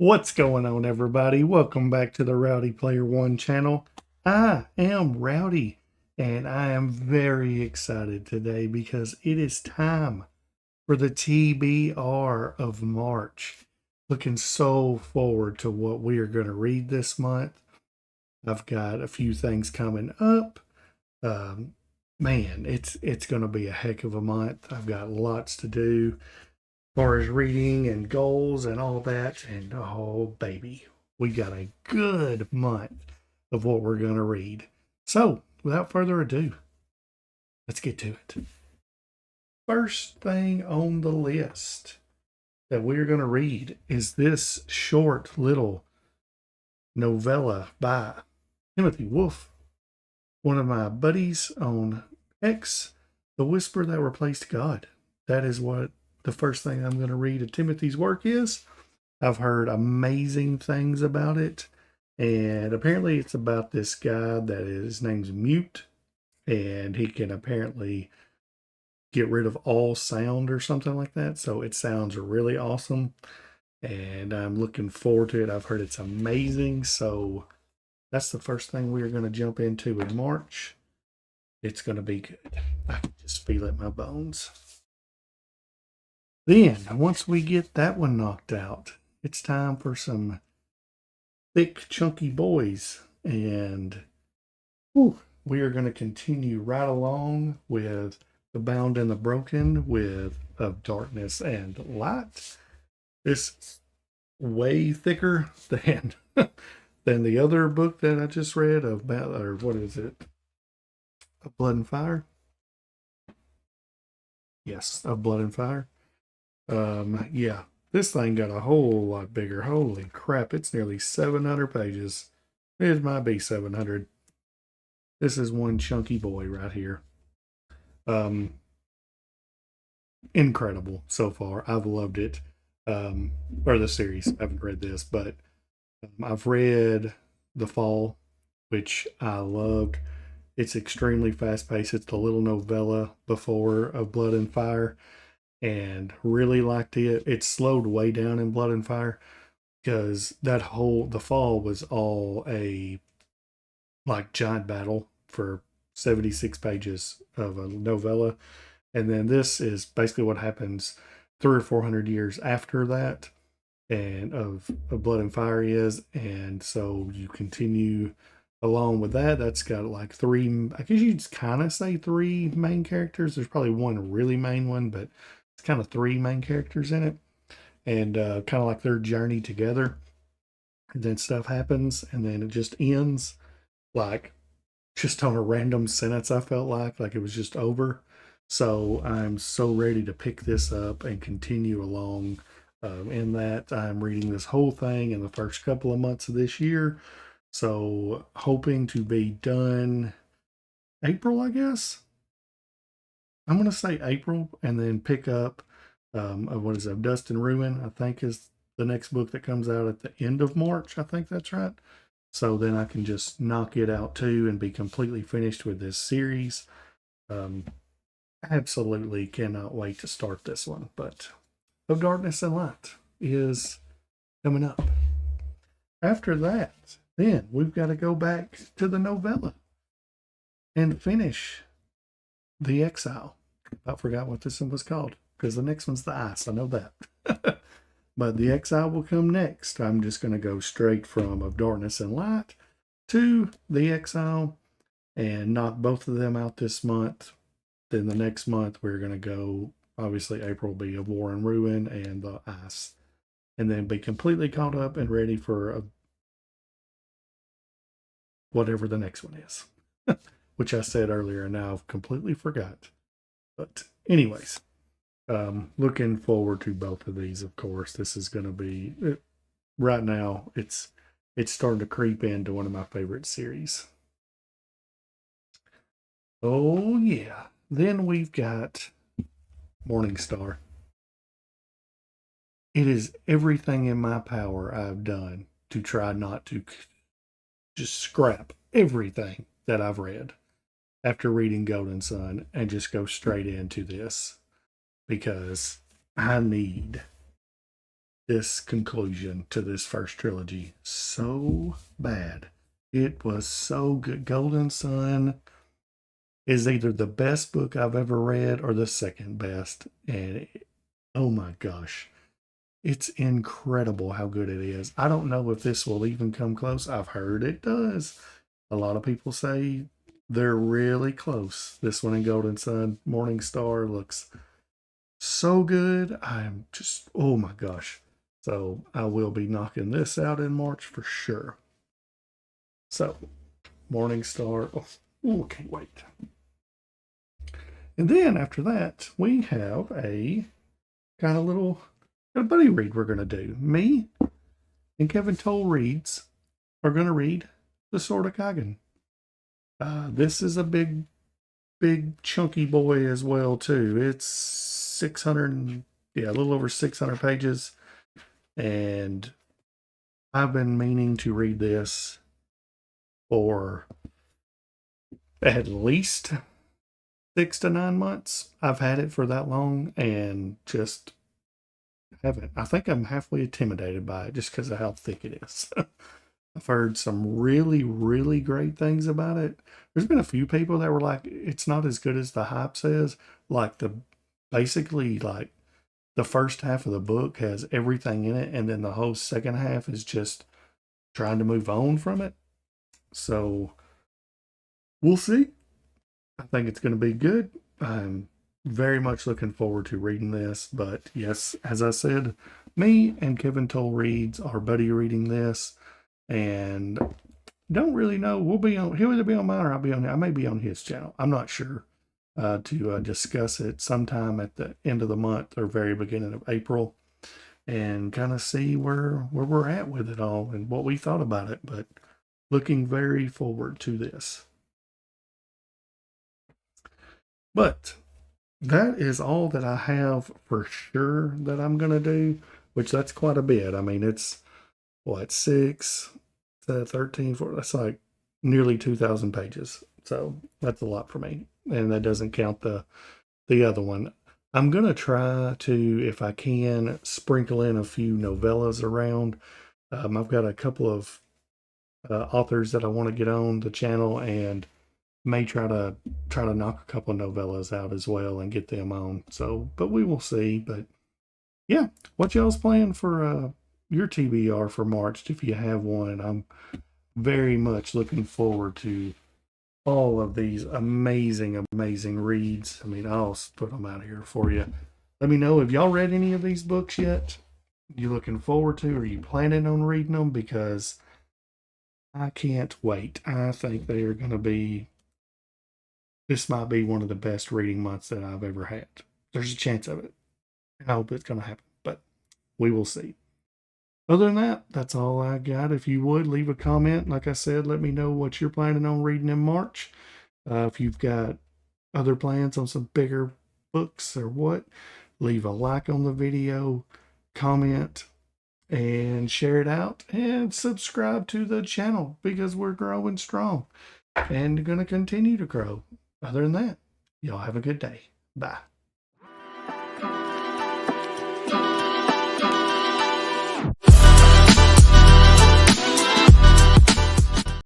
What's going on, everybody? Welcome back to the Rowdy Player One channel. I am Rowdy, and I am very excited today because it is time for the TBR of March. Looking so forward to what we are going to read this month. I've got a few things coming up. Man, it's going to be a heck of a month. I've got lots to do far as reading and goals and all that. And oh, baby, we got a good month of what we're going to read. So, without further ado, let's get to it. First thing on the list that we're going to read is this short little novella by Timothy Wolf, one of my buddies on X, The Whisper That Replaced God. That is what the first thing I'm going to read of Timothy's work is. I've heard amazing things about it, and apparently it's about this guy that his name's Mute, and he can apparently get rid of all sound or something like that. So it sounds really awesome, and I'm looking forward to it. I've heard it's amazing, so that's the first thing we're going to jump into in March. It's going to be good. I can just feel it in my bones. Then, once we get that one knocked out, it's time for some thick, chunky boys. And we are going to continue right along with The Bound and the Broken with Of Darkness and Light. This is way thicker than than the other book that I just read of what is it? Of Blood and Fire? Yes, Of Blood and Fire. Yeah, this thing got a whole lot bigger. Holy crap, it's nearly 700 pages. It might be 700. This is one chunky boy right here. Incredible so far. I've loved it. Or the series. I haven't read this, but I've read The Fall, which I loved. It's extremely fast paced. It's the little novella before Of Blood and Fire, and really liked it. It slowed way down in Blood and Fire because The Fall was all a like giant battle for 76 pages of a novella. And then this is basically what happens 300 or 400 years after that, and of Blood and Fire is. And so you continue along with that. That's got like three, I guess you'd kind of say three main characters. There's probably one really main one, but it's kind of three main characters in it, and kind of like their journey together. And then stuff happens, and then it just ends like just on a random sentence. I felt like it was just over. So I'm so ready to pick this up and continue along. In that, I'm reading this whole thing in the first couple of months of this year. So hoping to be done April, I guess. I'm going to say April, and then pick up what is it? Dust and Ruin, I think, is the next book that comes out at the end of March. I think that's right. So then I can just knock it out too and be completely finished with this series. Absolutely cannot wait to start this one. But Of Darkness and Light is coming up. After that, then we've got to go back to the novella and finish The Exile. I forgot what this one was called because the next one's The Ice. I know that. But The Exile will come next. I'm just going to go straight from Of Darkness and Light to The Exile and knock both of them out this month. Then the next month we're going to go, obviously April will be Of War and Ruin and The Ice. And then be completely caught up and ready for whatever the next one is. Which I said earlier and now I've completely forgot. But anyways, looking forward to both of these, of course. This is going to be, right now, it's starting to creep into one of my favorite series. Oh, yeah. Then we've got Morning Star. It is everything in my power I've done to try not to just scrap everything that I've read after reading Golden Sun and just go straight into this, because I need this conclusion to this first trilogy so bad. It was so good. Golden Sun is either the best book I've ever read or the second best. And oh my gosh, it's incredible how good it is. I don't know if this will even come close. I've heard it does. A lot of people say they're really close. This one in Golden Sun, Morning Star looks so good. I'm just, oh my gosh. So I will be knocking this out in March for sure. So, Morning Star. Oh, can't wait. And then after that, we have a kind of little buddy read we're going to do. Me and Kevin Toll Reads are going to read The Sword of Kagan. This is a big chunky boy as well, too. It's 600, a little over 600 pages. And I've been meaning to read this for at least 6 to 9 months. I've had it for that long and just haven't. I think I'm halfway intimidated by it just because of how thick it is. I've heard some really, really great things about it. There's been a few people that were like, it's not as good as the hype says. Like basically like the first half of the book has everything in it, and then the whole second half is just trying to move on from it. So we'll see. I think it's going to be good. I'm very much looking forward to reading this. But yes, as I said, me and Kevin Toll Reads are buddy reading this, and don't really know. He'll either be on mine or I may be on his channel. I'm not sure. To discuss it sometime at the end of the month or very beginning of April, and kind of see where we're at with it all and what we thought about it. But looking very forward to this. But that is all that I have for sure that I'm going to do, which that's quite a bit. I mean, it's what, 13, 14, that's like nearly 2,000 pages. So that's a lot for me. And that doesn't count the other one. I'm going to try to, if I can, sprinkle in a few novellas around. I've got a couple of authors that I want to get on the channel, and may try to knock a couple of novellas out as well and get them on. So, but we will see. But yeah, what y'all's playing for your TBR for March, if you have one? I'm very much looking forward to all of these amazing reads. I mean, I'll put them out here for you. Let me know if y'all read any of these books yet. You looking forward to? Are you planning on reading them? Because I can't wait. I think they are going to be. This might be one of the best reading months that I've ever had. There's a chance of it. I hope it's going to happen, but we will see. Other than that, that's all I got. If you would, leave a comment. Like I said, let me know what you're planning on reading in March. If you've got other plans on some bigger books or what, leave a like on the video, comment, and share it out, and subscribe to the channel because we're growing strong and going to continue to grow. Other than that, y'all have a good day. Bye.